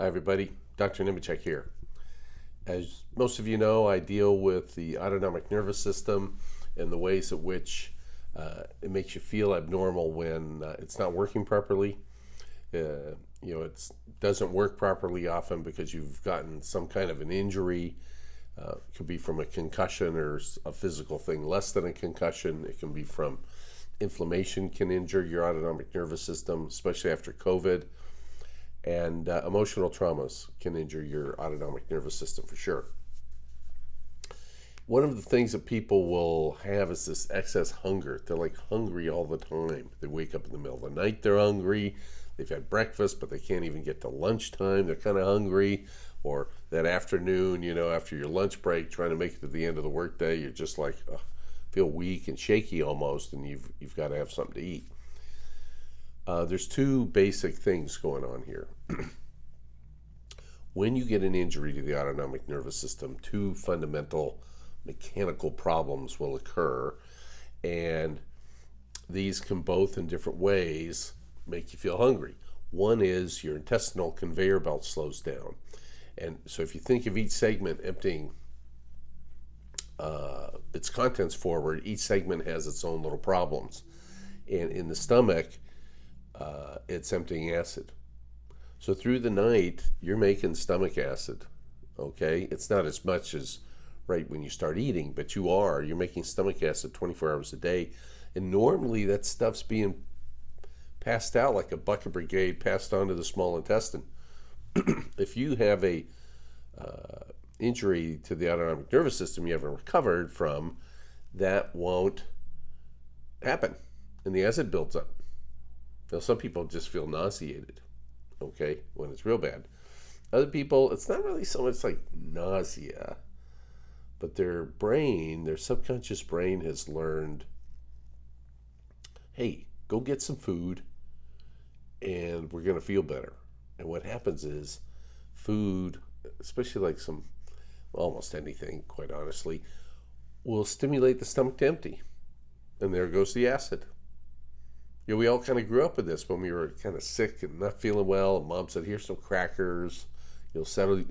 Hi everybody, Dr. Nemechek here. As most of you know, I deal with the autonomic nervous system and the ways in which it makes you feel abnormal when it's not working properly. It doesn't work properly often because you've gotten some kind of an injury. It could be from a concussion or a physical thing less than a concussion. It can be from inflammation can injure your autonomic nervous system, especially after COVID. And emotional traumas can injure your autonomic nervous system for sure. One of the things that people will have is this excess hunger. They're like hungry all the time. They wake up in the middle of the night, they're hungry. They've had breakfast, but they can't even get to lunchtime. They're kind of hungry. Or that afternoon, after your lunch break, trying to make it to the end of the workday, you're just like, feel weak and shaky almost, and you've got to have something to eat. There's two basic things going on here. When you get an injury to the autonomic nervous system, two fundamental mechanical problems will occur, and these can both in different ways make you feel hungry. One is your intestinal conveyor belt slows down. And so if you think of each segment emptying its contents forward, each segment has its own little problems. And in the stomach, it's emptying acid. So through the night, you're making stomach acid, okay? It's not as much as right when you start eating, but you're making stomach acid 24 hours a day. And normally that stuff's being passed out like a bucket brigade passed on to the small intestine. If you have a injury to the autonomic nervous system you haven't recovered from, that won't happen, and the acid builds up. Now, some people just feel nauseated, okay, when it's real bad. Other people, it's not really so much like nausea, but their subconscious brain has learned, hey, go get some food and we're going to feel better. And what happens is food, especially like almost anything, quite honestly, will stimulate the stomach to empty. And there goes the acid. We all kind of grew up with this when we were kind of sick and not feeling well. And Mom said, here's some crackers. You'll settle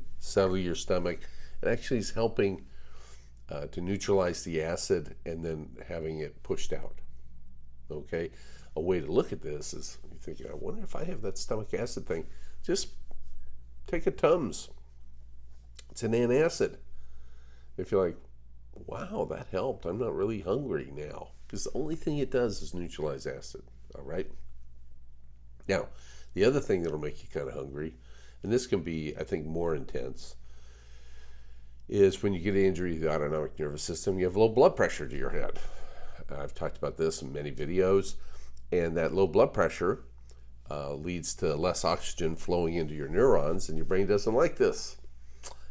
your stomach. It actually is helping to neutralize the acid and then having it pushed out. Okay? A way to look at this is you think, I wonder if I have that stomach acid thing. Just take a Tums. It's an antacid. If you're like, wow, that helped. I'm not really hungry now. Because the only thing it does is neutralize acid. All right. Now, the other thing that'll make you kind of hungry, and this can be, I think, more intense, is when you get an injury to the autonomic nervous system, you have low blood pressure to your head. I've talked about this in many videos, and that low blood pressure leads to less oxygen flowing into your neurons, and your brain doesn't like this.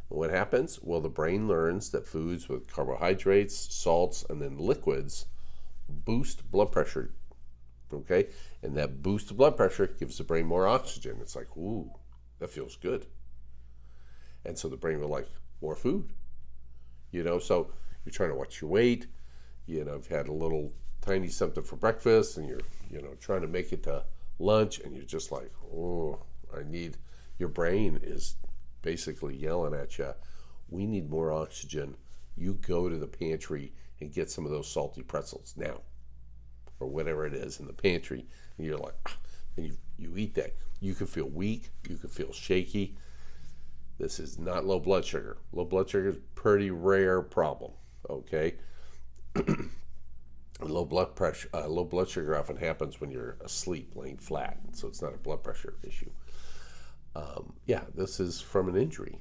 And what happens? Well, the brain learns that foods with carbohydrates, salts, and then liquids boost blood pressure. Okay, and that boost of blood pressure gives the brain more oxygen. It's like, ooh, that feels good. And so the brain will like more food. So you're trying to watch your weight. You've had a little tiny something for breakfast, and you're trying to make it to lunch, and you're just like, oh, your brain is basically yelling at you, we need more oxygen. You go to the pantry and get some of those salty pretzels now, or whatever it is in the pantry, and you're like, and you eat that. You can feel weak, you can feel shaky. This is not low blood sugar. Low blood sugar is a pretty rare problem, okay? Low blood sugar often happens when you're asleep, laying flat, so it's not a blood pressure issue. This is from an injury,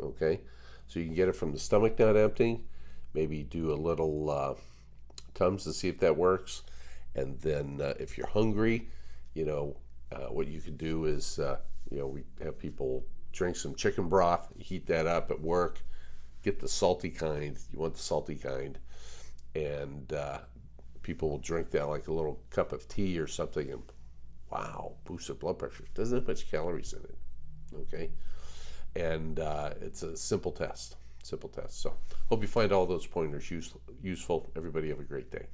okay? So you can get it from the stomach not emptying, maybe do a little Tums to see if that works. And then if you're hungry, what you can do is, we have people drink some chicken broth, heat that up at work, get the salty kind. You want the salty kind. And people will drink that like a little cup of tea or something, and wow, boost their blood pressure. It doesn't have much calories in it, okay? And it's a simple test. So hope you find all those pointers useful. Everybody have a great day.